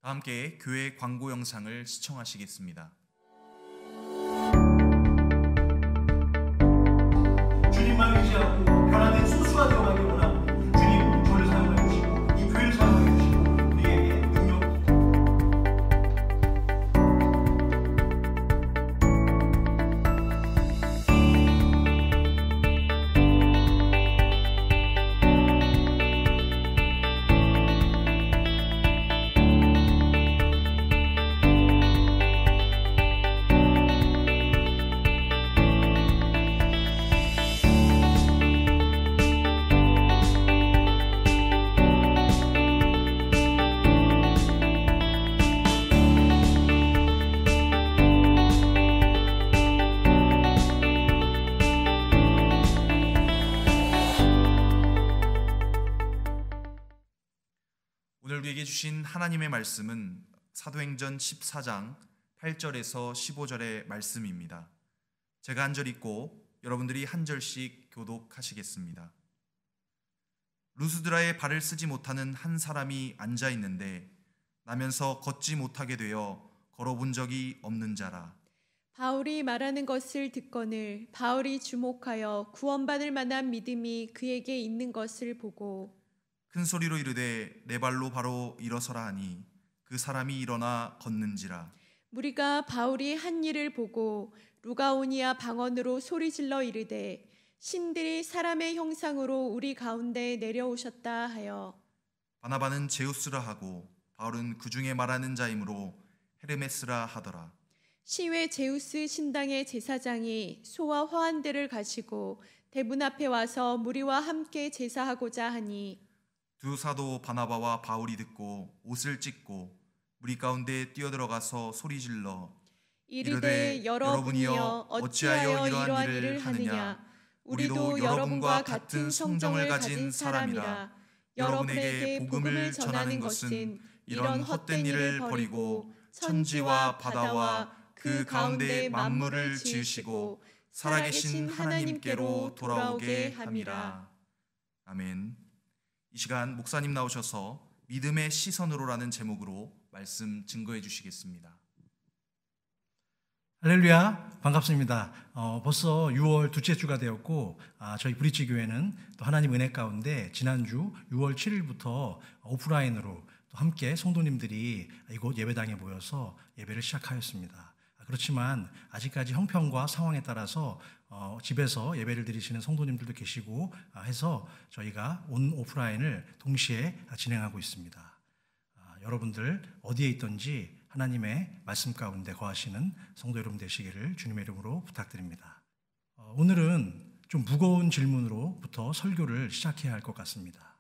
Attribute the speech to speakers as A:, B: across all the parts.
A: 다 함께 교회 광고 영상을 시청하시겠습니다.
B: 주님만 의지하고 변화된 소수가 되어가길 원하고 주님 저를 사용해 주시고 이 교회를 사용해 주시고 우리에게 능력
A: 오늘 우리에게 주신 하나님의 말씀은 사도행전 14장 8절에서 15절의 말씀입니다. 제가 한 절 읽고 여러분들이 한 절씩 교독하시겠습니다. 루스드라에 발을 쓰지 못하는 한 사람이 앉아 있는데 나면서 걷지 못하게 되어 걸어본 적이 없는 자라.
C: 바울이 말하는 것을 듣거늘 바울이 주목하여 구원받을 만한 믿음이 그에게 있는 것을 보고
A: 큰 소리로 이르되 내 발로 바로 일어서라 하니 그 사람이 일어나 걷는지라.
C: 무리가 바울이 한 일을 보고 루가오니아 방언으로 소리질러 이르되 신들이 사람의 형상으로 우리 가운데 내려오셨다 하여
A: 바나바는 제우스라 하고 바울은 그 중에 말하는 자이므로 헤르메스라 하더라.
C: 시외 제우스 신당의 제사장이 소와 화환들을 가지고 대문 앞에 와서 무리와 함께 제사하고자 하니
A: 두 사도 바나바와 바울이 듣고 옷을 찢고 무리 가운데 뛰어들어가서 소리질러
C: 이르되 여러분이여 어찌하여 이러한 일을 하느냐. 우리도 여러분과 같은 성정을 가진 사람이라. 여러분에게 복음을 전하는 것은 이런 헛된 일을 버리고 천지와 바다와 그 가운데 만물을 지으시고 살아계신 하나님께로 돌아오게 함이라.
A: 아멘. 이 시간 목사님 나오셔서 믿음의 시선으로라는 제목으로 말씀 증거해 주시겠습니다.
B: 할렐루야, 반갑습니다. 벌써 6월 둘째 주가 되었고 저희 브릿지 교회는 또 하나님 은혜 가운데 지난주 6월 7일부터 오프라인으로 또 함께 성도님들이 이곳 예배당에 모여서 예배를 시작하였습니다. 그렇지만 아직까지 형편과 상황에 따라서 집에서 예배를 드리시는 성도님들도 계시고 해서 저희가 온 오프라인을 동시에 진행하고 있습니다. 여러분들 어디에 있든지 하나님의 말씀 가운데 거하시는 성도 여러분 되시기를 주님의 이름으로 부탁드립니다. 오늘은 좀 무거운 질문으로부터 설교를 시작해야 할 것 같습니다.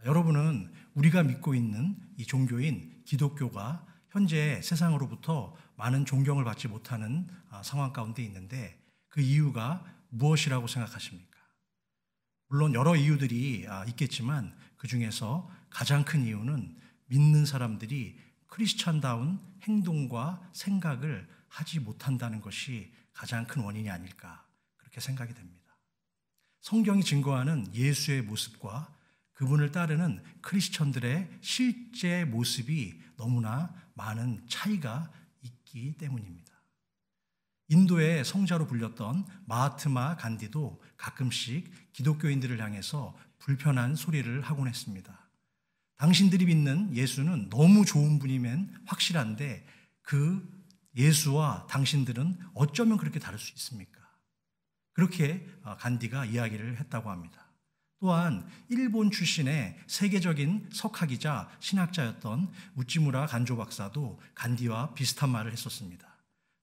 B: 여러분은 우리가 믿고 있는 이 종교인 기독교가 현재 세상으로부터 많은 존경을 받지 못하는 상황 가운데 있는데 그 이유가 무엇이라고 생각하십니까? 물론 여러 이유들이 있겠지만 그 중에서 가장 큰 이유는 믿는 사람들이 크리스찬다운 행동과 생각을 하지 못한다는 것이 가장 큰 원인이 아닐까 그렇게 생각이 됩니다. 성경이 증거하는 예수의 모습과 그분을 따르는 크리스천들의 실제 모습이 너무나 많은 차이가 있기 때문입니다. 인도의 성자로 불렸던 마하트마 간디도 가끔씩 기독교인들을 향해서 불편한 소리를 하곤 했습니다. 당신들이 믿는 예수는 너무 좋은 분이면 확실한데 그 예수와 당신들은 어쩌면 그렇게 다를 수 있습니까? 그렇게 간디가 이야기를 했다고 합니다. 또한 일본 출신의 세계적인 석학이자 신학자였던 우찌무라 간조 박사도 간디와 비슷한 말을 했었습니다.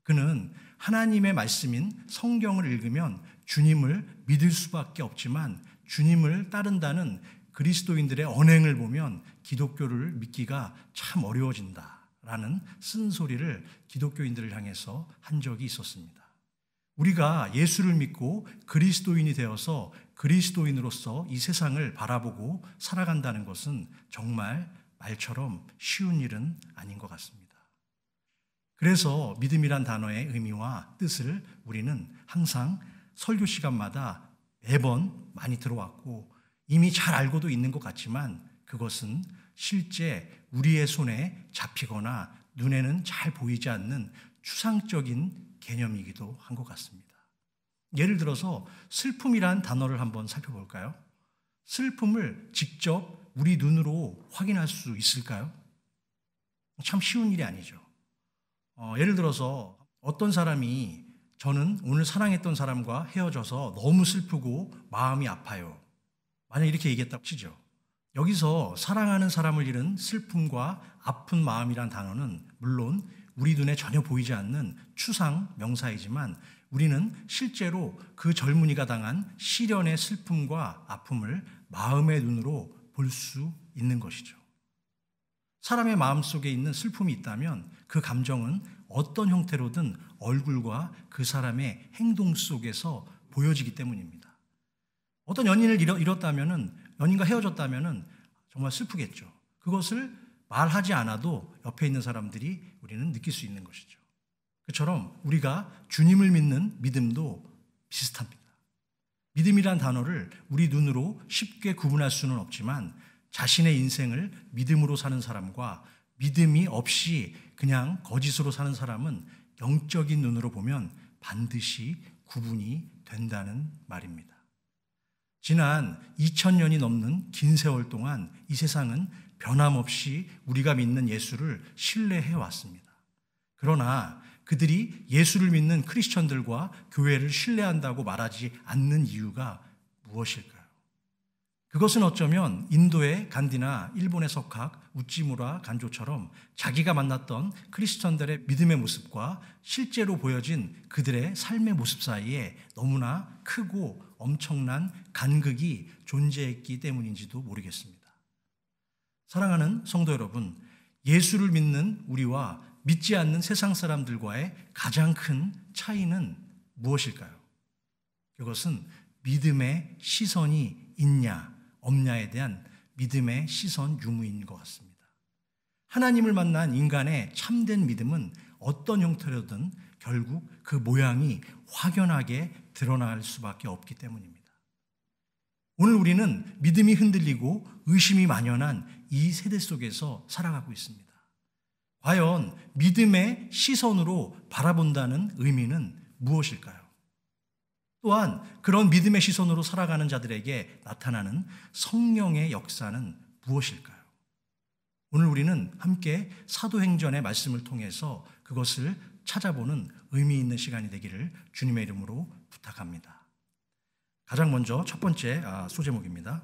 B: 그는 하나님의 말씀인 성경을 읽으면 주님을 믿을 수밖에 없지만 주님을 따른다는 그리스도인들의 언행을 보면 기독교를 믿기가 참 어려워진다라는 쓴소리를 기독교인들을 향해서 한 적이 있었습니다. 우리가 예수를 믿고 그리스도인이 되어서 그리스도인으로서 이 세상을 바라보고 살아간다는 것은 정말 말처럼 쉬운 일은 아닌 것 같습니다. 그래서 믿음이란 단어의 의미와 뜻을 우리는 항상 설교 시간마다 매번 많이 들어왔고 이미 잘 알고도 있는 것 같지만 그것은 실제 우리의 손에 잡히거나 눈에는 잘 보이지 않는 추상적인 개념이기도 한 것 같습니다. 예를 들어서 슬픔이란 단어를 한번 살펴볼까요? 슬픔을 직접 우리 눈으로 확인할 수 있을까요? 참 쉬운 일이 아니죠. 예를 들어서 어떤 사람이 저는 오늘 사랑했던 사람과 헤어져서 너무 슬프고 마음이 아파요. 만약 이렇게 얘기했다고 치죠. 여기서 사랑하는 사람을 잃은 슬픔과 아픈 마음이란 단어는 물론 우리 눈에 전혀 보이지 않는 추상 명사이지만 우리는 실제로 그 젊은이가 당한 시련의 슬픔과 아픔을 마음의 눈으로 볼 수 있는 것이죠. 사람의 마음속에 있는 슬픔이 있다면 그 감정은 어떤 형태로든 얼굴과 그 사람의 행동 속에서 보여지기 때문입니다. 어떤 연인을 잃었다면, 연인과 헤어졌다면 정말 슬프겠죠. 그것을 말하지 않아도 옆에 있는 사람들이 우리는 느낄 수 있는 것이죠. 그처럼 우리가 주님을 믿는 믿음도 비슷합니다. 믿음이란 단어를 우리 눈으로 쉽게 구분할 수는 없지만 자신의 인생을 믿음으로 사는 사람과 믿음이 없이 그냥 거짓으로 사는 사람은 영적인 눈으로 보면 반드시 구분이 된다는 말입니다. 지난 2000년이 넘는 긴 세월 동안 이 세상은 변함없이 우리가 믿는 예수를 신뢰해 왔습니다. 그러나 그들이 예수를 믿는 크리스천들과 교회를 신뢰한다고 말하지 않는 이유가 무엇일까요? 그것은 어쩌면 인도의 간디나 일본의 석학, 우찌무라 간조처럼 자기가 만났던 크리스천들의 믿음의 모습과 실제로 보여진 그들의 삶의 모습 사이에 너무나 크고 엄청난 간극이 존재했기 때문인지도 모르겠습니다. 사랑하는 성도 여러분, 예수를 믿는 우리와 믿지 않는 세상 사람들과의 가장 큰 차이는 무엇일까요? 그것은 믿음의 시선이 있냐 없냐에 대한 믿음의 시선 유무인 것 같습니다. 하나님을 만난 인간의 참된 믿음은 어떤 형태로든 결국 그 모양이 확연하게 드러날 수밖에 없기 때문입니다. 오늘 우리는 믿음이 흔들리고 의심이 만연한 이 세대 속에서 살아가고 있습니다. 과연 믿음의 시선으로 바라본다는 의미는 무엇일까요? 또한 그런 믿음의 시선으로 살아가는 자들에게 나타나는 성령의 역사는 무엇일까요? 오늘 우리는 함께 사도행전의 말씀을 통해서 그것을 찾아보는 의미 있는 시간이 되기를 주님의 이름으로 부탁합니다. 가장 먼저 첫 번째 소제목입니다.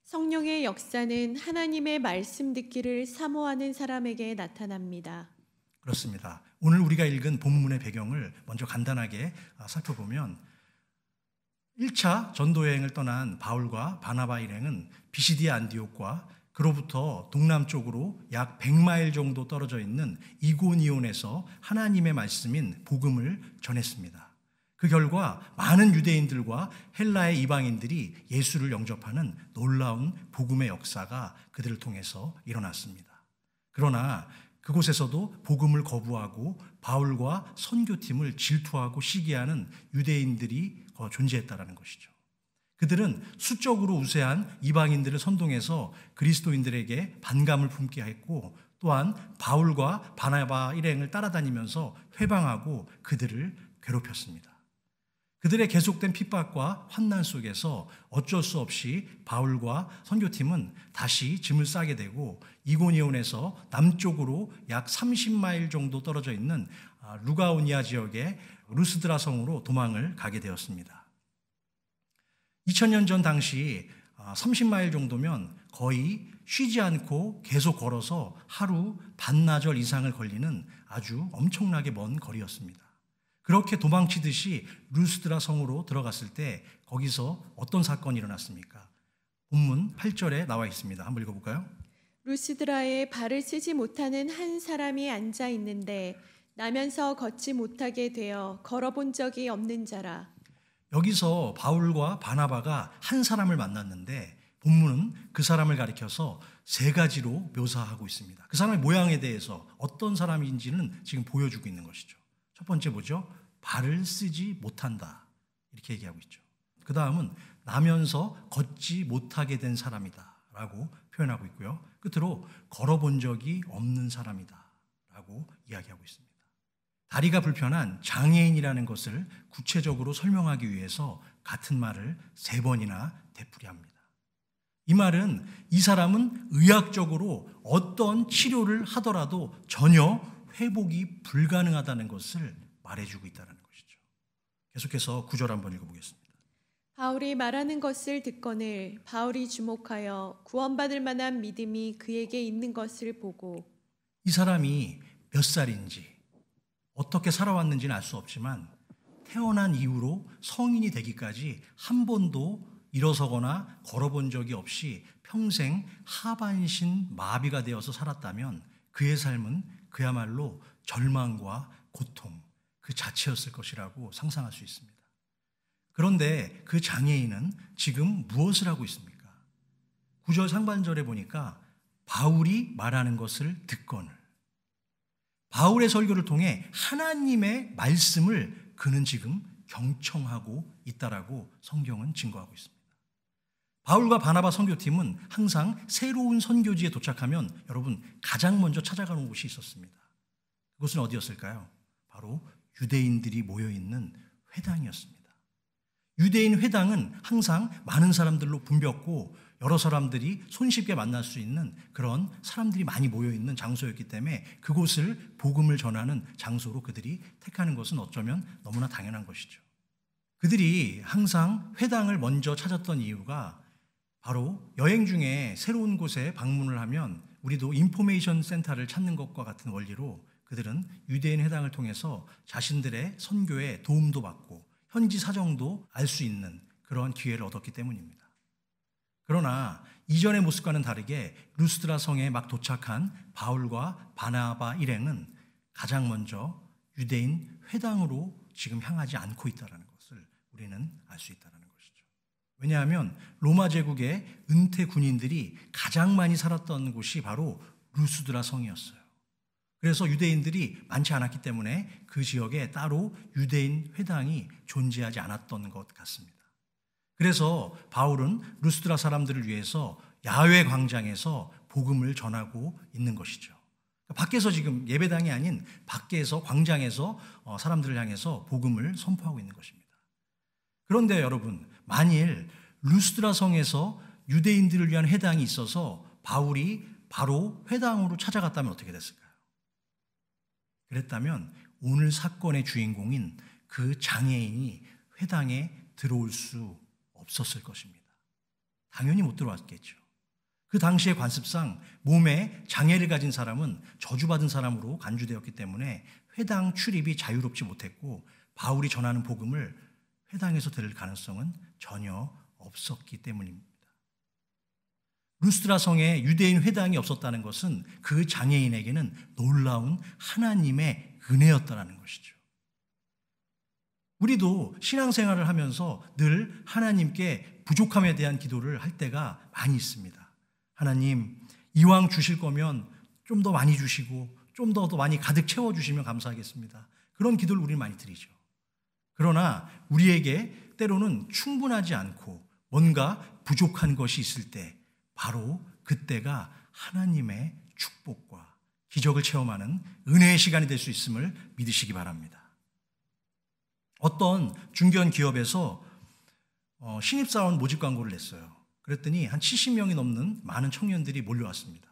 C: 성령의 역사는 하나님의 말씀 듣기를 사모하는 사람에게 나타납니다.
B: 그렇습니다. 오늘 우리가 읽은 본문의 배경을 먼저 간단하게 살펴보면 1차 전도여행을 떠난 바울과 바나바 일행은 비시디아 안디옥과 그로부터 동남쪽으로 약 100마일 정도 떨어져 있는 이고니온에서 하나님의 말씀인 복음을 전했습니다. 그 결과 많은 유대인들과 헬라의 이방인들이 예수를 영접하는 놀라운 복음의 역사가 그들을 통해서 일어났습니다. 그러나 그곳에서도 복음을 거부하고 바울과 선교팀을 질투하고 시기하는 유대인들이 존재했다라는 것이죠. 그들은 수적으로 우세한 이방인들을 선동해서 그리스도인들에게 반감을 품게 했고 또한 바울과 바나바 일행을 따라다니면서 회방하고 그들을 괴롭혔습니다. 그들의 계속된 핍박과 환난 속에서 어쩔 수 없이 바울과 선교팀은 다시 짐을 싸게 되고 이고니온에서 남쪽으로 약 30마일 정도 떨어져 있는 루가오니아 지역의 루스드라 성으로 도망을 가게 되었습니다. 2000년 전 당시 30마일 정도면 거의 쉬지 않고 계속 걸어서 하루 반나절 이상을 걸리는 아주 엄청나게 먼 거리였습니다. 그렇게 도망치듯이 루스드라 성으로 들어갔을 때 거기서 어떤 사건이 일어났습니까? 본문 8절에 나와 있습니다. 한번 읽어볼까요?
C: 루스드라에 발을 쓰지 못하는 한 사람이 앉아 있는데 나면서 걷지 못하게 되어 걸어본 적이 없는 자라.
B: 여기서 바울과 바나바가 한 사람을 만났는데 본문은 그 사람을 가리켜서 세 가지로 묘사하고 있습니다. 그 사람의 모양에 대해서 어떤 사람인지는 지금 보여주고 있는 것이죠. 첫 번째 뭐죠? 발을 쓰지 못한다. 이렇게 얘기하고 있죠. 그 다음은 나면서 걷지 못하게 된 사람이다 라고 표현하고 있고요. 끝으로 걸어본 적이 없는 사람이다라고 이야기하고 있습니다. 다리가 불편한 장애인이라는 것을 구체적으로 설명하기 위해서 같은 말을 3번이나 되풀이합니다. 이 말은 이 사람은 의학적으로 어떤 치료를 하더라도 전혀 회복이 불가능하다는 것을 말해주고 있다는 것이죠. 계속해서 9절 한번 읽어보겠습니다.
C: 바울이 말하는 것을 듣거늘 바울이 주목하여 구원받을 만한 믿음이 그에게 있는 것을 보고,
B: 이 사람이 몇 살인지 어떻게 살아왔는지는 알 수 없지만 태어난 이후로 성인이 되기까지 한 번도 일어서거나 걸어본 적이 없이 평생 하반신 마비가 되어서 살았다면 그의 삶은 그야말로 절망과 고통 그 자체였을 것이라고 상상할 수 있습니다. 그런데 그 장애인은 지금 무엇을 하고 있습니까? 9절 상반절에 보니까 바울이 말하는 것을 듣거늘, 바울의 설교를 통해 하나님의 말씀을 그는 지금 경청하고 있다라고 성경은 증거하고 있습니다. 바울과 바나바 선교팀은 항상 새로운 선교지에 도착하면 여러분 가장 먼저 찾아가는 곳이 있었습니다. 그곳은 어디였을까요? 바로 유대인들이 모여있는 회당이었습니다. 유대인 회당은 항상 많은 사람들로 붐볐고 여러 사람들이 손쉽게 만날 수 있는 그런 사람들이 많이 모여있는 장소였기 때문에 그곳을 복음을 전하는 장소로 그들이 택하는 것은 어쩌면 너무나 당연한 것이죠. 그들이 항상 회당을 먼저 찾았던 이유가 바로 여행 중에 새로운 곳에 방문을 하면 우리도 인포메이션 센터를 찾는 것과 같은 원리로 그들은 유대인 회당을 통해서 자신들의 선교에 도움도 받고 현지 사정도 알 수 있는 그런 기회를 얻었기 때문입니다. 그러나 이전의 모습과는 다르게 루스드라 성에 막 도착한 바울과 바나바 일행은 가장 먼저 유대인 회당으로 지금 향하지 않고 있다는 것을 우리는 알 수 있다는 것이죠. 왜냐하면 로마 제국의 은퇴 군인들이 가장 많이 살았던 곳이 바로 루스드라 성이었어요. 그래서 유대인들이 많지 않았기 때문에 그 지역에 따로 유대인 회당이 존재하지 않았던 것 같습니다. 그래서 바울은 루스드라 사람들을 위해서 야외 광장에서 복음을 전하고 있는 것이죠. 밖에서 지금 예배당이 아닌 밖에서 광장에서 사람들을 향해서 복음을 선포하고 있는 것입니다. 그런데 여러분, 만일 루스드라 성에서 유대인들을 위한 회당이 있어서 바울이 바로 회당으로 찾아갔다면 어떻게 됐을까요? 그랬다면 오늘 사건의 주인공인 그 장애인이 회당에 들어올 수 없었을 것입니다. 당연히 못 들어왔겠죠. 그 당시의 관습상 몸에 장애를 가진 사람은 저주받은 사람으로 간주되었기 때문에 회당 출입이 자유롭지 못했고 바울이 전하는 복음을 회당에서 들을 가능성은 전혀 없었기 때문입니다. 루스드라 성에 유대인 회당이 없었다는 것은 그 장애인에게는 놀라운 하나님의 은혜였다는 것이죠. 우리도 신앙생활을 하면서 늘 하나님께 부족함에 대한 기도를 할 때가 많이 있습니다. 하나님, 이왕 주실 거면 좀 더 많이 주시고 좀 더 많이 가득 채워주시면 감사하겠습니다. 그런 기도를 우리는 많이 드리죠. 그러나 우리에게 때로는 충분하지 않고 뭔가 부족한 것이 있을 때 바로 그때가 하나님의 축복과 기적을 체험하는 은혜의 시간이 될 수 있음을 믿으시기 바랍니다. 어떤 중견 기업에서 신입사원 모집 광고를 냈어요. 그랬더니 한 70명이 넘는 많은 청년들이 몰려왔습니다.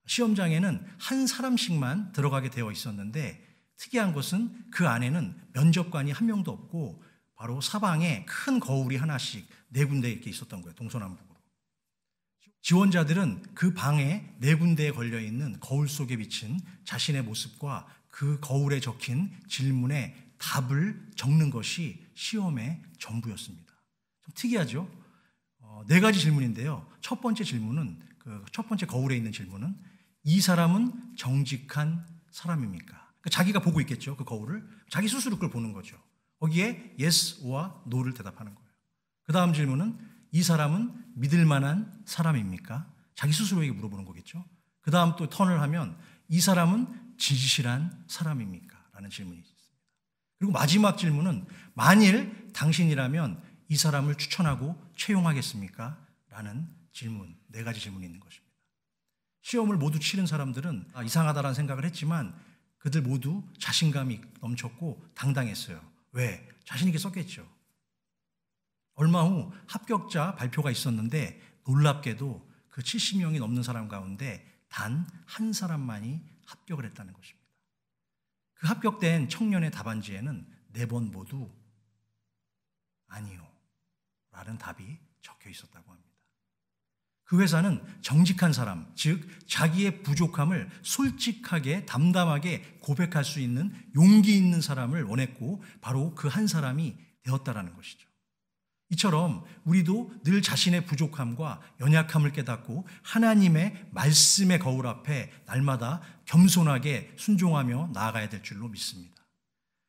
B: 시험장에는 한 사람씩만 들어가게 되어 있었는데 특이한 것은 그 안에는 면접관이 한 명도 없고 바로 사방에 큰 거울이 하나씩 4군데 이렇게 있었던 거예요. 동서남북으로. 지원자들은 그 방에 4군데에 걸려있는 거울 속에 비친 자신의 모습과 그 거울에 적힌 질문에 답을 적는 것이 시험의 전부였습니다. 좀 특이하죠? 4가지 질문인데요. 첫 번째 질문은, 첫 번째 거울에 있는 질문은 이 사람은 정직한 사람입니까? 그러니까 자기가 보고 있겠죠. 그 거울을. 자기 스스로 그걸 보는 거죠. 거기에 yes와 no를 대답하는 거예요. 그 다음 질문은 이 사람은 믿을 만한 사람입니까? 자기 스스로에게 물어보는 거겠죠. 그 다음 또 턴을 하면 이 사람은 진실한 사람입니까? 라는 질문이 있습니다. 그리고 마지막 질문은 만일 당신이라면 이 사람을 추천하고 채용하겠습니까? 라는 질문, 네 가지 질문이 있는 것입니다. 시험을 모두 치른 사람들은 이상하다라는 생각을 했지만 그들 모두 자신감이 넘쳤고 당당했어요. 왜? 자신 있게 썼겠죠. 얼마 후 합격자 발표가 있었는데 놀랍게도 그 70명이 넘는 사람 가운데 단 한 사람만이 합격을 했다는 것입니다. 그 합격된 청년의 답안지에는 4번 모두 아니요 라는 답이 적혀 있었다고 합니다. 그 회사는 정직한 사람, 즉 자기의 부족함을 솔직하게 담담하게 고백할 수 있는 용기 있는 사람을 원했고 바로 그 한 사람이 되었다라는 것이죠. 이처럼 우리도 늘 자신의 부족함과 연약함을 깨닫고 하나님의 말씀의 거울 앞에 날마다 겸손하게 순종하며 나아가야 될 줄로 믿습니다.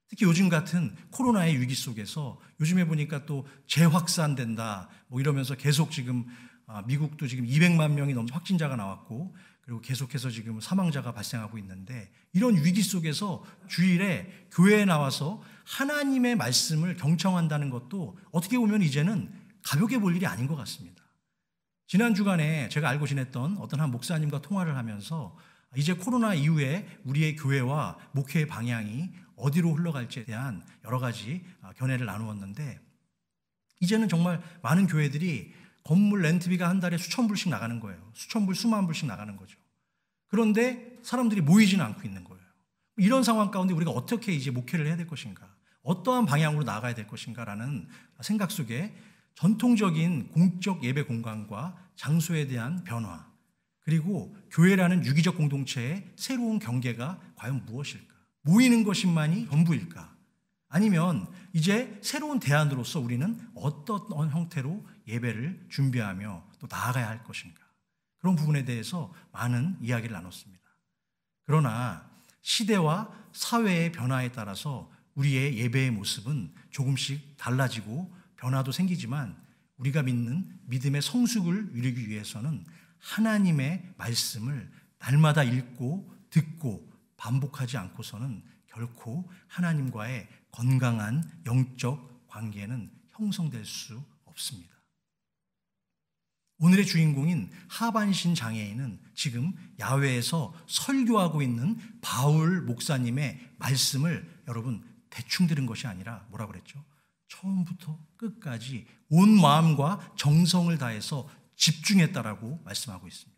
B: 특히 요즘 같은 코로나의 위기 속에서 요즘에 보니까 또 재확산된다 이러면서 계속 지금 미국도 지금 200만 명이 넘는 확진자가 나왔고 그리고 계속해서 지금 사망자가 발생하고 있는데 이런 위기 속에서 주일에 교회에 나와서 하나님의 말씀을 경청한다는 것도 어떻게 보면 이제는 가볍게 볼 일이 아닌 것 같습니다. 지난 주간에 제가 알고 지냈던 어떤 한 목사님과 통화를 하면서 이제 코로나 이후에 우리의 교회와 목회의 방향이 어디로 흘러갈지에 대한 여러 가지 견해를 나누었는데 이제는 정말 많은 교회들이 건물 렌트비가 한 달에 수천 불씩 나가는 거예요. 수천 불, 수만 불씩 나가는 거죠. 그런데 사람들이 모이지는 않고 있는 거예요. 이런 상황 가운데 우리가 어떻게 이제 목회를 해야 될 것인가, 어떠한 방향으로 나아가야 될 것인가라는 생각 속에 전통적인 공적 예배 공간과 장소에 대한 변화, 그리고 교회라는 유기적 공동체의 새로운 경계가 과연 무엇일까? 모이는 것만이 전부일까? 아니면 이제 새로운 대안으로서 우리는 어떤 형태로 예배를 준비하며 또 나아가야 할 것인가? 그런 부분에 대해서 많은 이야기를 나눴습니다. 그러나 시대와 사회의 변화에 따라서 우리의 예배의 모습은 조금씩 달라지고 변화도 생기지만 우리가 믿는 믿음의 성숙을 이루기 위해서는 하나님의 말씀을 날마다 읽고 듣고 반복하지 않고서는 결코 하나님과의 건강한 영적 관계는 형성될 수 없습니다. 오늘의 주인공인 하반신 장애인은 지금 야외에서 설교하고 있는 바울 목사님의 말씀을 여러분 대충 들은 것이 아니라 뭐라고 그랬죠? 처음부터 끝까지 온 마음과 정성을 다해서 집중했다라고 말씀하고 있습니다.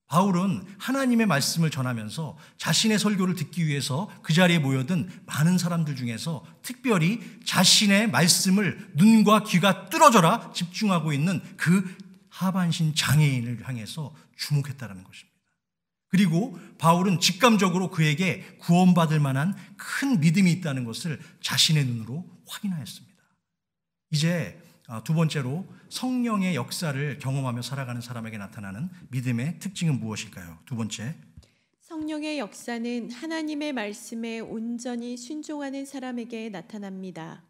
B: 바울은 하나님의 말씀을 전하면서 자신의 설교를 듣기 위해서 그 자리에 모여든 많은 사람들 중에서 특별히 자신의 말씀을 눈과 귀가 뚫어져라 집중하고 있는 그 하반신 장애인을 향해서 주목했다는 것입니다. 그리고 바울은 직감적으로 그에게 구원받을 만한 큰 믿음이 있다는 것을 자신의 눈으로 확인하였습니다. 이제 두 번째로 성령의 역사를 경험하며 살아가는 사람에게 나타나는 믿음의 특징은 무엇일까요? 두 번째,
C: 성령의 역사는 하나님의 말씀에 온전히 순종하는 사람에게 나타납니다.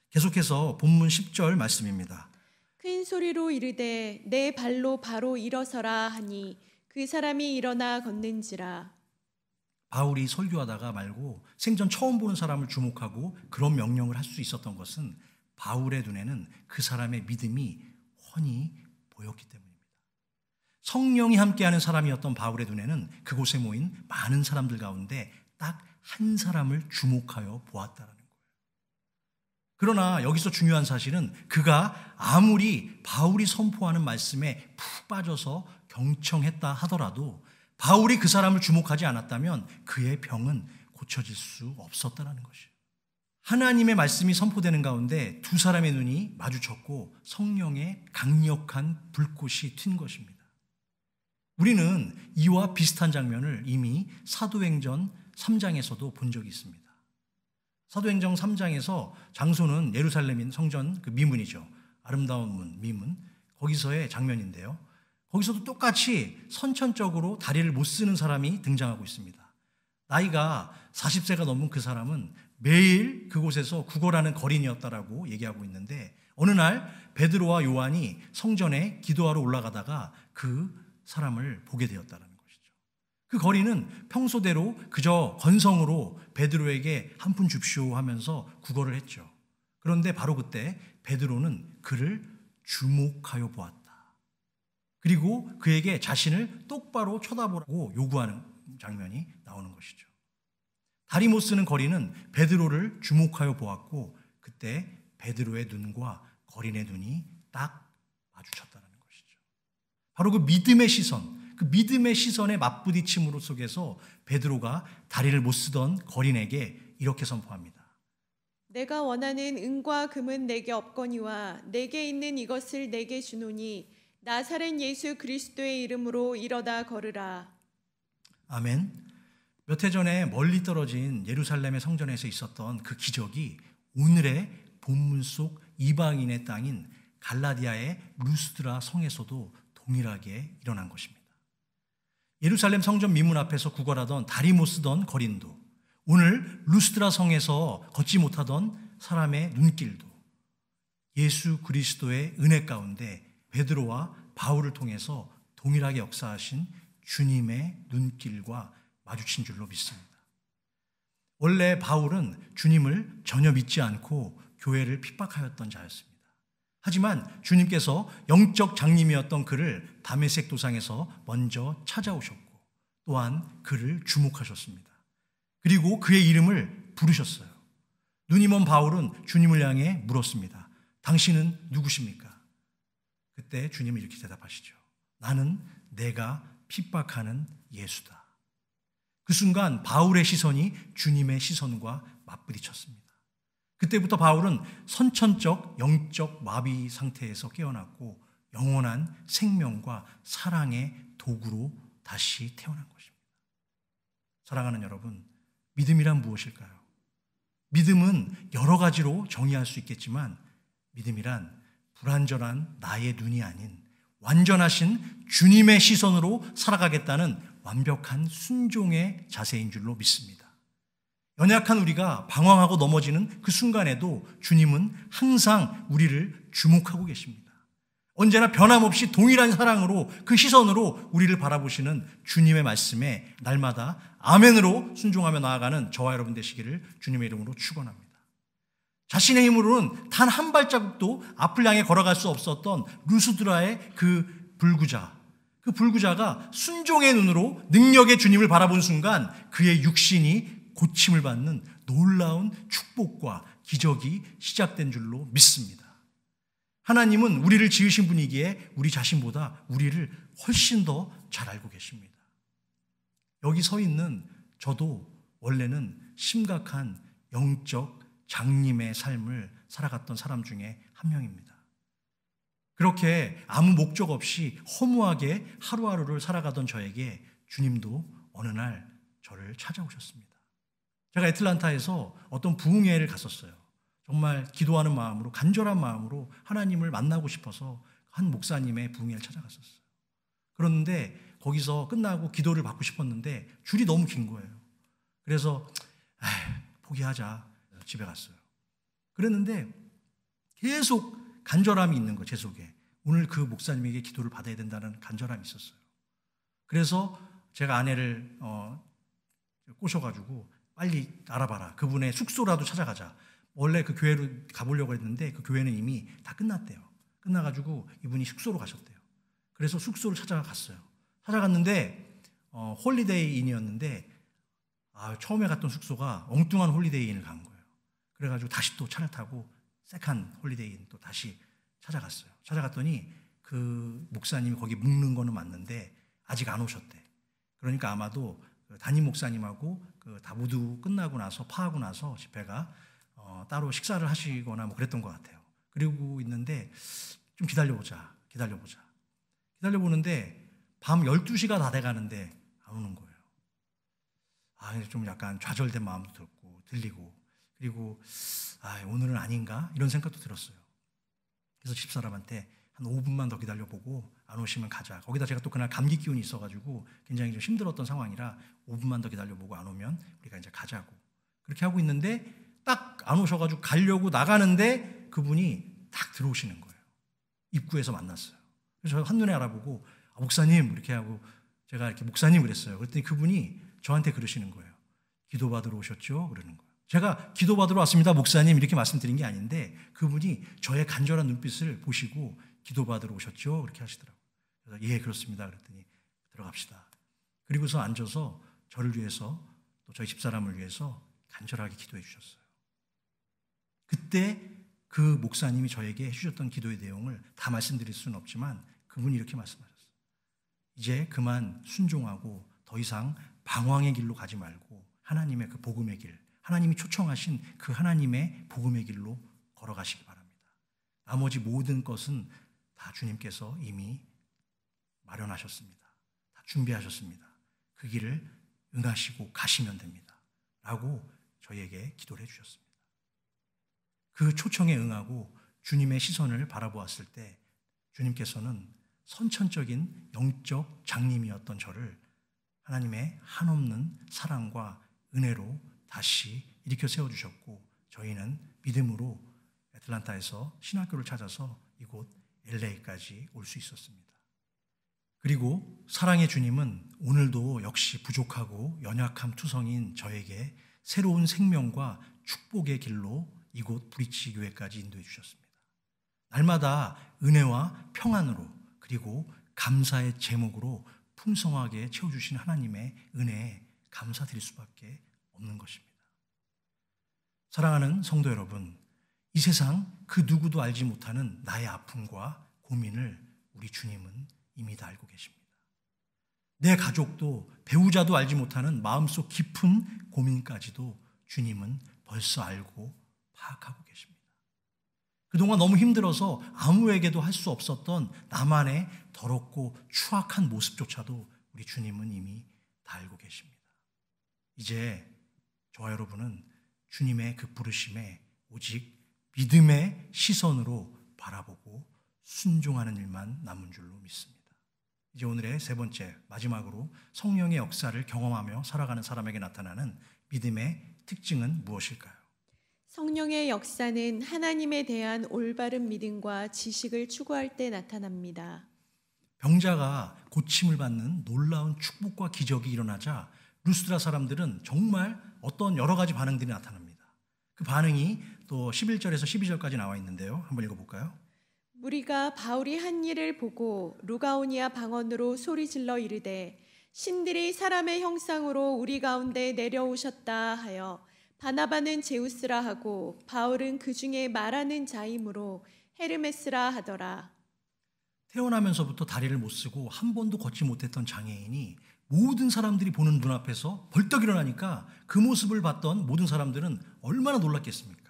B: 계속해서 본문 10절 말씀입니다.
C: 큰 소리로 이르되 내 발로 바로 일어서라 하니 그 사람이 일어나 걷는지라.
B: 바울이 설교하다가 말고 생전 처음 보는 사람을 주목하고 그런 명령을 할 수 있었던 것은 바울의 눈에는 그 사람의 믿음이 훤히 보였기 때문입니다. 성령이 함께하는 사람이었던 바울의 눈에는 그곳에 모인 많은 사람들 가운데 딱 한 사람을 주목하여 보았다라는 거예요. 그러나 여기서 중요한 사실은 그가 아무리 바울이 선포하는 말씀에 푹 빠져서 경청했다 하더라도 바울이 그 사람을 주목하지 않았다면 그의 병은 고쳐질 수 없었다라는 것이에요. 하나님의 말씀이 선포되는 가운데 두 사람의 눈이 마주쳤고 성령의 강력한 불꽃이 튄 것입니다. 우리는 이와 비슷한 장면을 이미 사도행전 3장에서도 본 적이 있습니다. 사도행전 3장에서 장소는 예루살렘인 성전 그 미문이죠. 아름다운 문, 미문. 거기서의 장면인데요. 거기서도 똑같이 선천적으로 다리를 못 쓰는 사람이 등장하고 있습니다. 나이가 40세가 넘은 그 사람은 매일 그곳에서 구걸하는 거린이었다라고 얘기하고 있는데 어느 날 베드로와 요한이 성전에 기도하러 올라가다가 그 사람을 보게 되었다는 것이죠. 그 거린은 평소대로 그저 건성으로 베드로에게 한 푼 줍시오 하면서 구걸을 했죠. 그런데 바로 그때 베드로는 그를 주목하여 보았다. 그리고 그에게 자신을 똑바로 쳐다보라고 요구하는 장면이 나오는 것이죠. 다리 못 쓰는 거린은 베드로를 주목하여 보았고 그때 베드로의 눈과 거린의 눈이 딱 마주쳤다는 것이죠. 바로 그 믿음의 시선, 그 믿음의 시선의 맞부딪힘으로 속에서 베드로가 다리를 못 쓰던 거린에게 이렇게 선포합니다.
C: 내가 원하는 은과 금은 내게 없거니와 내게 있는 이것을 내게 주노니 나사렛 예수 그리스도의 이름으로 일어나 걸으라.
B: 아멘. 몇 해 전에 멀리 떨어진 예루살렘의 성전에서 있었던 그 기적이 오늘의 본문 속 이방인의 땅인 갈라디아의 루스드라 성에서도 동일하게 일어난 것입니다. 예루살렘 성전 미문 앞에서 구걸하던 다리 못 쓰던 거린도, 오늘 루스드라 성에서 걷지 못하던 사람의 눈길도 예수 그리스도의 은혜 가운데 베드로와 바울을 통해서 동일하게 역사하신 주님의 눈길과 마주친 줄로 믿습니다. 원래 바울은 주님을 전혀 믿지 않고 교회를 핍박하였던 자였습니다. 하지만 주님께서 영적 장님이었던 그를 다메섹 도상에서 먼저 찾아오셨고 또한 그를 주목하셨습니다. 그리고 그의 이름을 부르셨어요. 눈이 먼 바울은 주님을 향해 물었습니다. 당신은 누구십니까? 그때 주님이 이렇게 대답하시죠. 나는 내가 핍박하는 예수다. 그 순간 바울의 시선이 주님의 시선과 맞부딪혔습니다. 그때부터 바울은 선천적 영적 마비 상태에서 깨어났고 영원한 생명과 사랑의 도구로 다시 태어난 것입니다. 사랑하는 여러분, 믿음이란 무엇일까요? 믿음은 여러 가지로 정의할 수 있겠지만 믿음이란 불완전한 나의 눈이 아닌 완전하신 주님의 시선으로 살아가겠다는 완벽한 순종의 자세인 줄로 믿습니다. 연약한 우리가 방황하고 넘어지는 그 순간에도 주님은 항상 우리를 주목하고 계십니다. 언제나 변함없이 동일한 사랑으로 그 시선으로 우리를 바라보시는 주님의 말씀에 날마다 아멘으로 순종하며 나아가는 저와 여러분 되시기를 주님의 이름으로 축원합니다. 자신의 힘으로는 단 한 발자국도 앞을 향해 걸어갈 수 없었던 루스드라의 그 불구자가 순종의 눈으로 능력의 주님을 바라본 순간 그의 육신이 고침을 받는 놀라운 축복과 기적이 시작된 줄로 믿습니다. 하나님은 우리를 지으신 분이기에 우리 자신보다 우리를 훨씬 더 잘 알고 계십니다. 여기 서 있는 저도 원래는 심각한 영적 장님의 삶을 살아갔던 사람 중에 한 명입니다. 그렇게 아무 목적 없이 허무하게 하루하루를 살아가던 저에게 주님도 어느 날 저를 찾아오셨습니다. 제가 애틀란타에서 어떤 부흥회를 갔었어요. 정말 기도하는 마음으로, 간절한 마음으로 하나님을 만나고 싶어서 한 목사님의 부흥회를 찾아갔었어요. 그런데 거기서 끝나고 기도를 받고 싶었는데 줄이 너무 긴 거예요. 그래서 포기하자 집에 갔어요. 그랬는데 계속 간절함이 있는 거예요. 제 속에. 오늘 그 목사님에게 기도를 받아야 된다는 간절함이 있었어요. 그래서 제가 아내를 꼬셔가지고 빨리 알아봐라. 그분의 숙소라도 찾아가자. 원래 그 교회로 가보려고 했는데 그 교회는 이미 다 끝났대요. 끝나가지고 이분이 숙소로 가셨대요. 그래서 숙소를 찾아갔어요. 찾아갔는데 홀리데이인이었는데 처음에 갔던 숙소가 엉뚱한 홀리데이인을 간 거예요. 그래가지고 다시 또 차를 타고 세컨 홀리데이인 또 다시 찾아갔어요. 찾아갔더니 그 목사님이 거기 묵는 거는 맞는데 아직 안 오셨대. 그러니까 아마도 담임 목사님하고 다 모두 끝나고 나서 파하고 나서 집회가 따로 식사를 하시거나 뭐 그랬던 것 같아요. 그리고 있는데 좀 기다려보자. 기다려보는데 밤 12시가 다 돼가는데 안 오는 거예요. 좀 약간 좌절된 마음도 들리고 그리고 오늘은 아닌가 이런 생각도 들었어요. 그래서 집사람한테 한 5분만 더 기다려보고 안 오시면 가자. 거기다 제가 또 그날 감기 기운이 있어가지고 굉장히 좀 힘들었던 상황이라 5분만 더 기다려보고 안 오면 우리가 이제 가자고 그렇게 하고 있는데 딱 안 오셔가지고 가려고 나가는데 그분이 딱 들어오시는 거예요. 입구에서 만났어요. 그래서 저 한눈에 알아보고 목사님 이렇게 하고 제가 이렇게 목사님 그랬어요. 그랬더니 그분이 저한테 그러시는 거예요. 기도받으러 오셨죠? 그러는 거예요. 제가 기도받으러 왔습니다 목사님 이렇게 말씀드린 게 아닌데 그분이 저의 간절한 눈빛을 보시고 기도받으러 오셨죠? 그렇게 하시더라고요. 그래서 예, 그렇습니다. 그랬더니 들어갑시다. 그리고서 앉아서 저를 위해서 또 저희 집사람을 위해서 간절하게 기도해 주셨어요. 그때 그 목사님이 저에게 해주셨던 기도의 내용을 다 말씀드릴 수는 없지만 그분이 이렇게 말씀하셨어요. 이제 그만 순종하고 더 이상 방황의 길로 가지 말고 하나님의 그 복음의 길, 하나님이 초청하신 그 하나님의 복음의 길로 걸어가시기 바랍니다. 나머지 모든 것은 다 주님께서 이미 마련하셨습니다. 다 준비하셨습니다. 그 길을 응하시고 가시면 됩니다. 라고 저희에게 기도를 해주셨습니다. 그 초청에 응하고 주님의 시선을 바라보았을 때 주님께서는 선천적인 영적 장님이었던 저를 하나님의 한없는 사랑과 은혜로 다시 일으켜 세워주셨고 저희는 믿음으로 애틀란타에서 신학교를 찾아서 이곳 LA까지 올 수 있었습니다. 그리고 사랑의 주님은 오늘도 역시 부족하고 연약함 투성인 저에게 새로운 생명과 축복의 길로 이곳 브릿지 교회까지 인도해 주셨습니다. 날마다 은혜와 평안으로 그리고 감사의 제목으로 풍성하게 채워주신 하나님의 은혜에 감사드릴 수밖에 없는 것입니다. 사랑하는 성도 여러분, 이 세상 그 누구도 알지 못하는 나의 아픔과 고민을 우리 주님은 이미 다 알고 계십니다. 내 가족도 배우자도 알지 못하는 마음속 깊은 고민까지도 주님은 벌써 알고 파악하고 계십니다. 그동안 너무 힘들어서 아무에게도 할 수 없었던 나만의 더럽고 추악한 모습조차도 우리 주님은 이미 다 알고 계십니다. 이제 저와 여러분은 주님의 그 부르심에 오직 믿음의 시선으로 바라보고 순종하는 일만 남은 줄로 믿습니다. 이제 오늘의 세 번째, 마지막으로 성령의 역사를 경험하며 살아가는 사람에게 나타나는 믿음의 특징은 무엇일까요?
C: 성령의 역사는 하나님에 대한 올바른 믿음과 지식을 추구할 때 나타납니다.
B: 병자가 고침을 받는 놀라운 축복과 기적이 일어나자 루스드라 사람들은 정말 어떤 여러 가지 반응들이 나타납니다. 그 반응이 또 11절에서 12절까지 나와 있는데요. 한번 읽어볼까요?
C: 무리가 바울이 한 일을 보고 루가오니아 방언으로 소리질러 이르되 신들이 사람의 형상으로 우리 가운데 내려오셨다 하여 바나바는 제우스라 하고 바울은 그 중에 말하는 자이므로 헤르메스라 하더라.
B: 태어나면서부터 다리를 못 쓰고 한 번도 걷지 못했던 장애인이 모든 사람들이 보는 눈앞에서 벌떡 일어나니까 그 모습을 봤던 모든 사람들은 얼마나 놀랐겠습니까?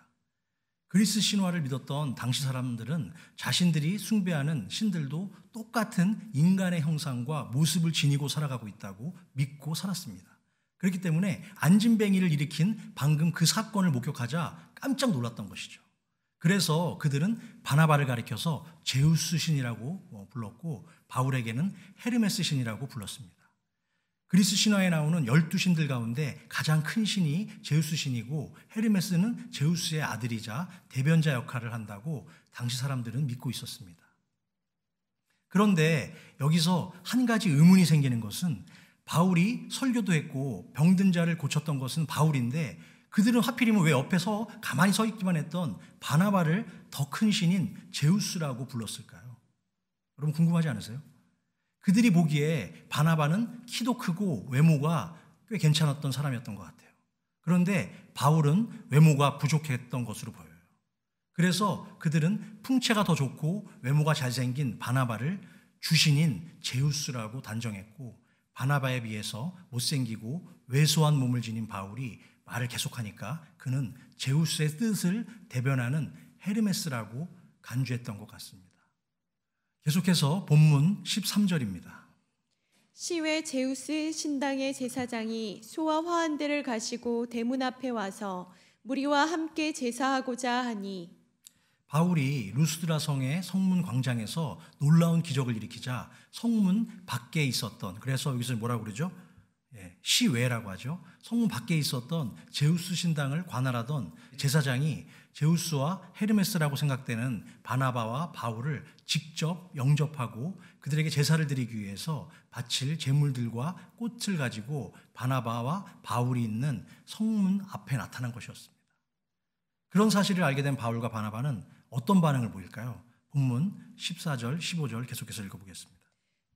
B: 그리스 신화를 믿었던 당시 사람들은 자신들이 숭배하는 신들도 똑같은 인간의 형상과 모습을 지니고 살아가고 있다고 믿고 살았습니다. 그렇기 때문에 안진뱅이를 일으킨 방금 그 사건을 목격하자 깜짝 놀랐던 것이죠. 그래서 그들은 바나바를 가리켜서 제우스 신이라고 불렀고 바울에게는 헤르메스 신이라고 불렀습니다. 그리스 신화에 나오는 12신들 가운데 가장 큰 신이 제우스 신이고 헤르메스는 제우스의 아들이자 대변자 역할을 한다고 당시 사람들은 믿고 있었습니다. 그런데 여기서 한 가지 의문이 생기는 것은 바울이 설교도 했고 병든 자를 고쳤던 것은 바울인데 그들은 하필이면 왜 옆에서 가만히 서 있기만 했던 바나바를 더 큰 신인 제우스라고 불렀을까요? 여러분 궁금하지 않으세요? 그들이 보기에 바나바는 키도 크고 외모가 꽤 괜찮았던 사람이었던 것 같아요. 그런데 바울은 외모가 부족했던 것으로 보여요. 그래서 그들은 풍채가 더 좋고 외모가 잘생긴 바나바를 주신인 제우스라고 단정했고 바나바에 비해서 못생기고 왜소한 몸을 지닌 바울이 말을 계속하니까 그는 제우스의 뜻을 대변하는 헤르메스라고 간주했던 것 같습니다. 계속해서 본문 13절입니다.
C: 시외 제우스 신당의 제사장이 소와 화환들을 가지고 대문 앞에 와서 무리와 함께 제사하고자 하니
B: 바울이 루스드라 성의 성문 광장에서 놀라운 기적을 일으키자 성문 밖에 있었던, 그래서 여기서 뭐라고 그러죠? 시외라고 하죠. 성문 밖에 있었던 제우스 신당을 관할하던 제사장이 제우스와 헤르메스라고 생각되는 바나바와 바울을 직접 영접하고 그들에게 제사를 드리기 위해서 바칠 제물들과 꽃을 가지고 바나바와 바울이 있는 성문 앞에 나타난 것이었습니다. 그런 사실을 알게 된 바울과 바나바는 어떤 반응을 보일까요? 본문 14절, 15절 계속해서 읽어보겠습니다.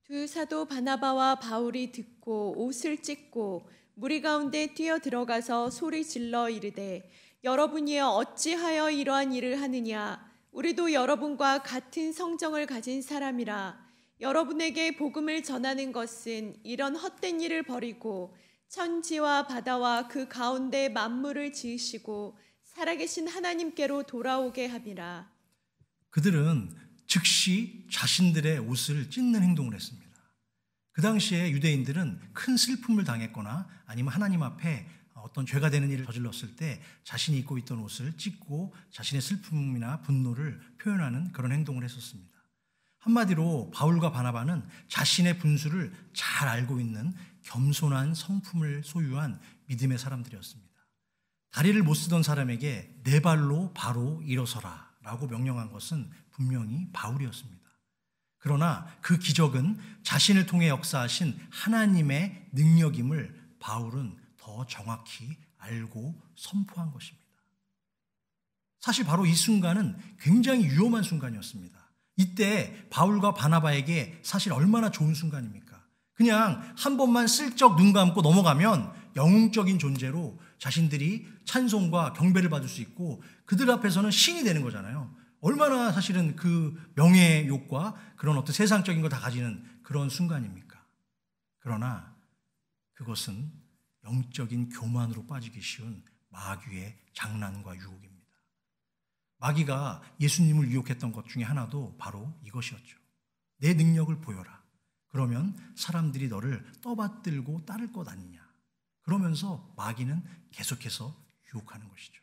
C: 두 사도 바나바와 바울이 듣고 옷을 찢고 무리 가운데 뛰어 들어가서 소리 질러 이르되 여러분이여 어찌하여 이러한 일을 하느냐 우리도 여러분과 같은 성정을 가진 사람이라 여러분에게 복음을 전하는 것은 이런 헛된 일을 버리고 천지와 바다와 그 가운데 만물을 지으시고 살아계신 하나님께로 돌아오게 함이라.
B: 그들은 즉시 자신들의 옷을 찢는 행동을 했습니다. 그 당시에 유대인들은 큰 슬픔을 당했거나 아니면 하나님 앞에 어떤 죄가 되는 일을 저질렀을 때 자신이 입고 있던 옷을 찢고 자신의 슬픔이나 분노를 표현하는 그런 행동을 했었습니다. 한마디로 바울과 바나바는 자신의 분수를 잘 알고 있는 겸손한 성품을 소유한 믿음의 사람들이었습니다. 다리를 못 쓰던 사람에게 네 발로 바로 일어서라 라고 명령한 것은 분명히 바울이었습니다. 그러나 그 기적은 자신을 통해 역사하신 하나님의 능력임을 바울은 더 정확히 알고 선포한 것입니다. 사실 바로 이 순간은 굉장히 위험한 순간이었습니다. 이때 바울과 바나바에게 사실 얼마나 좋은 순간입니까? 그냥 한 번만 슬쩍 눈 감고 넘어가면 영웅적인 존재로 자신들이 찬송과 경배를 받을 수 있고 그들 앞에서는 신이 되는 거잖아요. 얼마나 사실은 그 명예의 욕과 그런 어떤 세상적인 걸 다 가지는 그런 순간입니까? 그러나 그것은 영적인 교만으로 빠지기 쉬운 마귀의 장난과 유혹입니다. 마귀가 예수님을 유혹했던 것 중에 하나도 바로 이것이었죠. 내 능력을 보여라. 그러면 사람들이 너를 떠받들고 따를 것 아니냐. 그러면서 마귀는 계속해서 유혹하는 것이죠.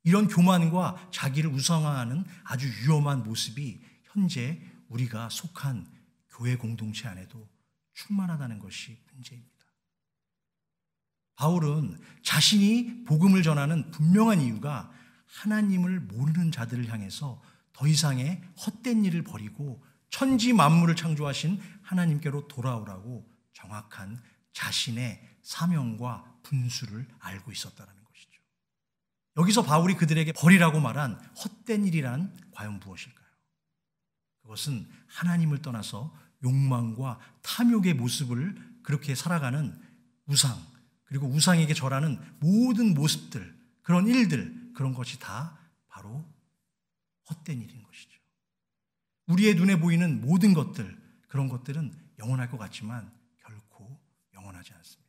B: 이런 교만과 자기를 우상화하는 아주 위험한 모습이 현재 우리가 속한 교회 공동체 안에도 충만하다는 것이 문제입니다. 바울은 자신이 복음을 전하는 분명한 이유가 하나님을 모르는 자들을 향해서 더 이상의 헛된 일을 버리고 천지 만물을 창조하신 하나님께로 돌아오라고 정확한 자신의 사명과 분수를 알고 있었다는 것이죠. 여기서 바울이 그들에게 버리라고 말한 헛된 일이란 과연 무엇일까요? 그것은 하나님을 떠나서 욕망과 탐욕의 모습을 그렇게 살아가는 우상, 그리고 우상에게 절하는 모든 모습들, 그런 일들, 그런 것이 다 바로 헛된 일인 것이죠. 우리의 눈에 보이는 모든 것들, 그런 것들은 영원할 것 같지만 결코 영원하지 않습니다.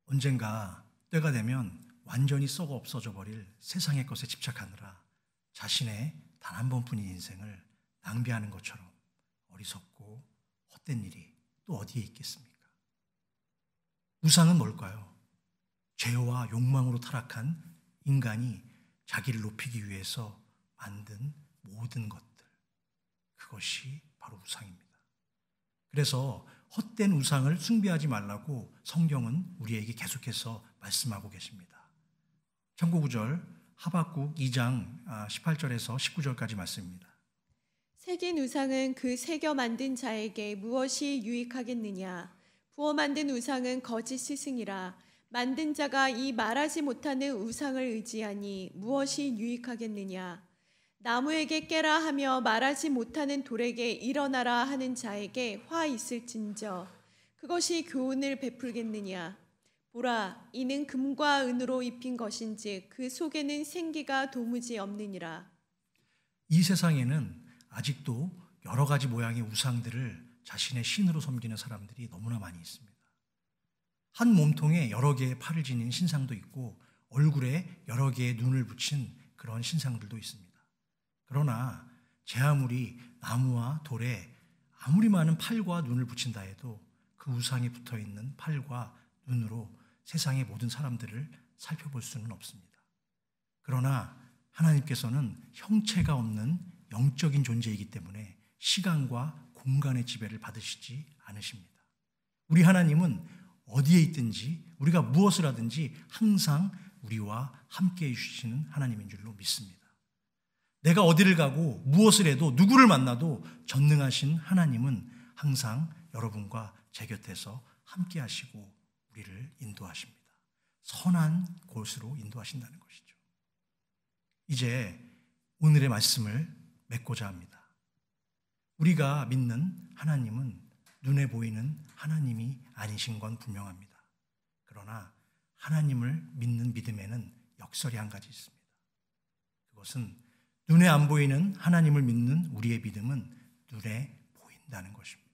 B: 언젠가 때가 되면 완전히 썩어 없어져 버릴 세상의 것에 집착하느라 자신의 단 한 번뿐인 인생을 낭비하는 것처럼 어리석고 헛된 일이 또 어디에 있겠습니까? 우상은 뭘까요? 죄와 욕망으로 타락한 인간이 자기를 높이기 위해서 만든 모든 것들, 그것이 바로 우상입니다. 그래서 헛된 우상을 숭배하지 말라고 성경은 우리에게 계속해서 말씀하고 계십니다. 참고구절 하박국 2장 18절에서 19절까지 말씀입니다.
C: 새긴 우상은 그 새겨 만든 자에게 무엇이 유익하겠느냐? 부어 만든 우상은 거짓 스승이라. 만든 자가 이 말하지 못하는 우상을 의지하니 무엇이 유익하겠느냐? 나무에게 깨라 하며 말하지 못하는 돌에게 일어나라 하는 자에게 화 있을진저 그것이 교훈을 베풀겠느냐? 보라, 이는 금과 은으로 입힌 것인지 그 속에는 생기가 도무지 없느니라.
B: 이 세상에는 아직도 여러 가지 모양의 우상들을 자신의 신으로 섬기는 사람들이 너무나 많이 있습니다. 한 몸통에 여러 개의 팔을 지닌 신상도 있고 얼굴에 여러 개의 눈을 붙인 그런 신상들도 있습니다. 그러나 제 아무리 나무와 돌에 아무리 많은 팔과 눈을 붙인다 해도 그 우상에 붙어있는 팔과 눈으로 세상의 모든 사람들을 살펴볼 수는 없습니다. 그러나 하나님께서는 형체가 없는 영적인 존재이기 때문에 시간과 공간의 지배를 받으시지 않으십니다. 우리 하나님은 어디에 있든지 우리가 무엇을 하든지 항상 우리와 함께해 주시는 하나님인 줄로 믿습니다. 내가 어디를 가고 무엇을 해도 누구를 만나도 전능하신 하나님은 항상 여러분과 제 곁에서 함께 하시고 우리를 인도하십니다. 선한 곳으로 인도하신다는 것이죠. 이제 오늘의 말씀을 맺고자 합니다. 우리가 믿는 하나님은 눈에 보이는 하나님이 아니신 건 분명합니다. 그러나 하나님을 믿는 믿음에는 역설이 한 가지 있습니다. 그것은 눈에 안 보이는 하나님을 믿는 우리의 믿음은 눈에 보인다는 것입니다.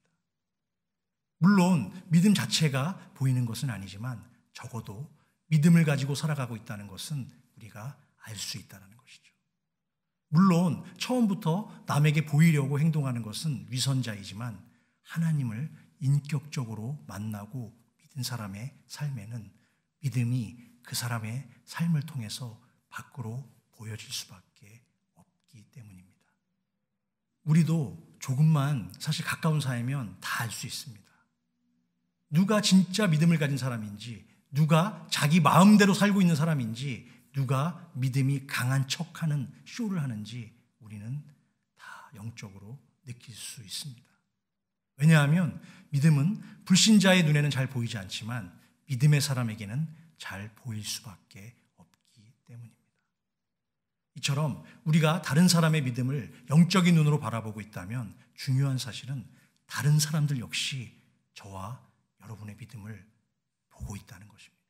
B: 물론 믿음 자체가 보이는 것은 아니지만 적어도 믿음을 가지고 살아가고 있다는 것은 우리가 알 수 있다는 것이죠. 물론 처음부터 남에게 보이려고 행동하는 것은 위선자이지만 하나님을 인격적으로 만나고 믿은 사람의 삶에는 믿음이 그 사람의 삶을 통해서 밖으로 보여질 수밖에 없기 때문입니다. 우리도 조금만 사실 가까운 사이면 다 알 수 있습니다. 누가 진짜 믿음을 가진 사람인지, 누가 자기 마음대로 살고 있는 사람인지, 누가 믿음이 강한 척하는 쇼를 하는지 우리는 다 영적으로 느낄 수 있습니다. 왜냐하면 믿음은 불신자의 눈에는 잘 보이지 않지만 믿음의 사람에게는 잘 보일 수밖에 없기 때문입니다. 이처럼 우리가 다른 사람의 믿음을 영적인 눈으로 바라보고 있다면 중요한 사실은 다른 사람들 역시 저와 여러분의 믿음을 보고 있다는 것입니다.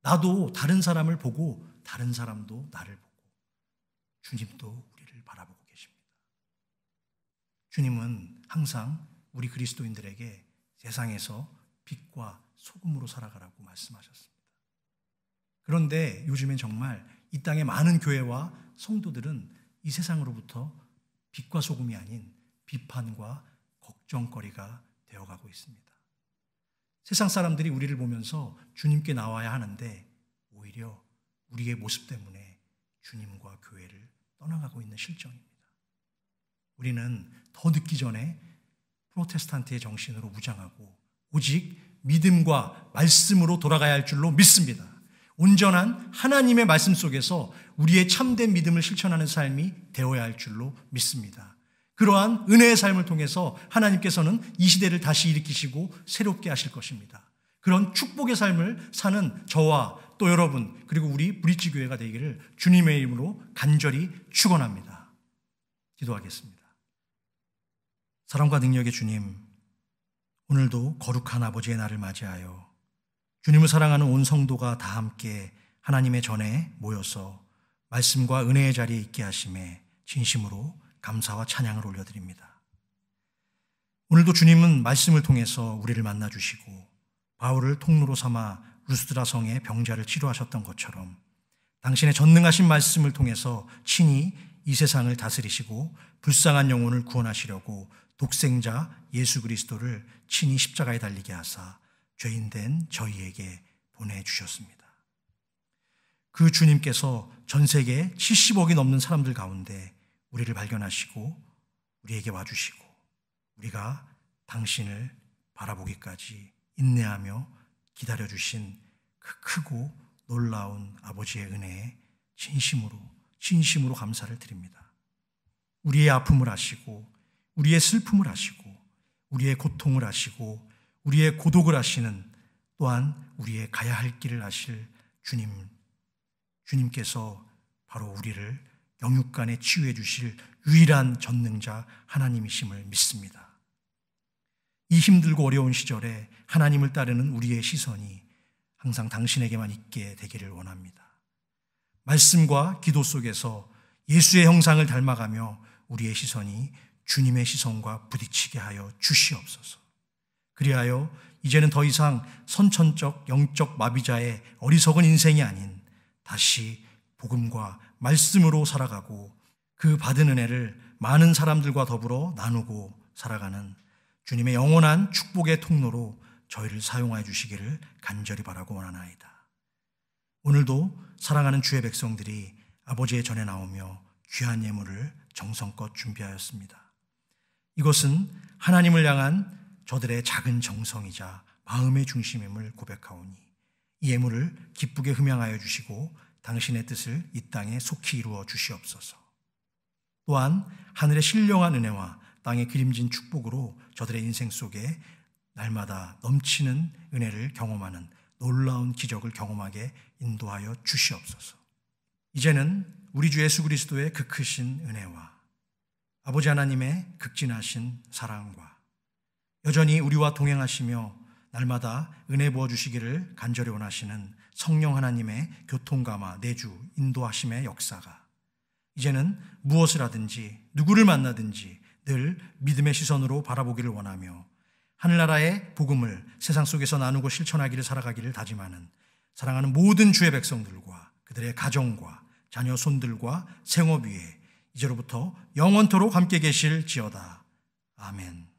B: 나도 다른 사람을 보고 다른 사람도 나를 보고 주님도 우리를 바라보고 계십니다. 주님은 항상 우리 그리스도인들에게 세상에서 빛과 소금으로 살아가라고 말씀하셨습니다. 그런데 요즘엔 정말 이 땅의 많은 교회와 성도들은 이 세상으로부터 빛과 소금이 아닌 비판과 걱정거리가 되어가고 있습니다. 세상 사람들이 우리를 보면서 주님께 나와야 하는데 오히려 우리의 모습 때문에 주님과 교회를 떠나가고 있는 실정입니다. 우리는 더 늦기 전에 프로테스탄트의 정신으로 무장하고 오직 믿음과 말씀으로 돌아가야 할 줄로 믿습니다. 온전한 하나님의 말씀 속에서 우리의 참된 믿음을 실천하는 삶이 되어야 할 줄로 믿습니다. 그러한 은혜의 삶을 통해서 하나님께서는 이 시대를 다시 일으키시고 새롭게 하실 것입니다. 그런 축복의 삶을 사는 저와 또 여러분 그리고 우리 브릿지 교회가 되기를 주님의 이름으로 간절히 축원합니다. 기도하겠습니다. 사랑과 능력의 주님, 오늘도 거룩한 아버지의 날을 맞이하여 주님을 사랑하는 온 성도가 다 함께 하나님의 전에 모여서 말씀과 은혜의 자리에 있게 하심에 진심으로 감사와 찬양을 올려드립니다. 오늘도 주님은 말씀을 통해서 우리를 만나주시고 바울을 통로로 삼아 루스드라 성의 병자를 치료하셨던 것처럼 당신의 전능하신 말씀을 통해서 친히 이 세상을 다스리시고 불쌍한 영혼을 구원하시려고 독생자 예수 그리스도를 친히 십자가에 달리게 하사 죄인된 저희에게 보내주셨습니다. 그 주님께서 전 세계 70억이 넘는 사람들 가운데 우리를 발견하시고 우리에게 와주시고 우리가 당신을 바라보기까지 인내하며 기다려주신 그 크고 놀라운 아버지의 은혜에 진심으로 감사를 드립니다. 우리의 아픔을 아시고 우리의 슬픔을 아시고 우리의 고통을 아시고 우리의 고독을 아시는 또한 우리의 가야 할 길을 아실 주님께서 바로 우리를 영육간에 치유해 주실 유일한 전능자 하나님이심을 믿습니다. 이 힘들고 어려운 시절에 하나님을 따르는 우리의 시선이 항상 당신에게만 있게 되기를 원합니다. 말씀과 기도 속에서 예수의 형상을 닮아가며 우리의 시선이 주님의 시선과 부딪히게 하여 주시옵소서. 그리하여 이제는 더 이상 선천적 영적 마비자의 어리석은 인생이 아닌 다시 복음과 말씀으로 살아가고 그 받은 은혜를 많은 사람들과 더불어 나누고 살아가는 주님의 영원한 축복의 통로로 저희를 사용하여 주시기를 간절히 바라고 원하나이다. 오늘도 사랑하는 주의 백성들이 아버지의 전에 나오며 귀한 예물을 정성껏 준비하였습니다. 이것은 하나님을 향한 저들의 작은 정성이자 마음의 중심임을 고백하오니 이 예물을 기쁘게 흠양하여 주시고 당신의 뜻을 이 땅에 속히 이루어 주시옵소서. 또한 하늘의 신령한 은혜와 땅에 그림진 축복으로 저들의 인생 속에 날마다 넘치는 은혜를 경험하는 놀라운 기적을 경험하게 인도하여 주시옵소서. 이제는 우리 주 예수 그리스도의 그 크신 은혜와 아버지 하나님의 극진하신 사랑과 여전히 우리와 동행하시며 날마다 은혜 부어주시기를 간절히 원하시는 성령 하나님의 교통감화, 내주, 인도하심의 역사가 이제는 무엇을 하든지 누구를 만나든지 늘 믿음의 시선으로 바라보기를 원하며 하늘나라의 복음을 세상 속에서 나누고 실천하기를 살아가기를 다짐하는 사랑하는 모든 주의 백성들과 그들의 가정과 자녀 손들과 생업 위에 이제로부터 영원토록 함께 계실지어다. 아멘.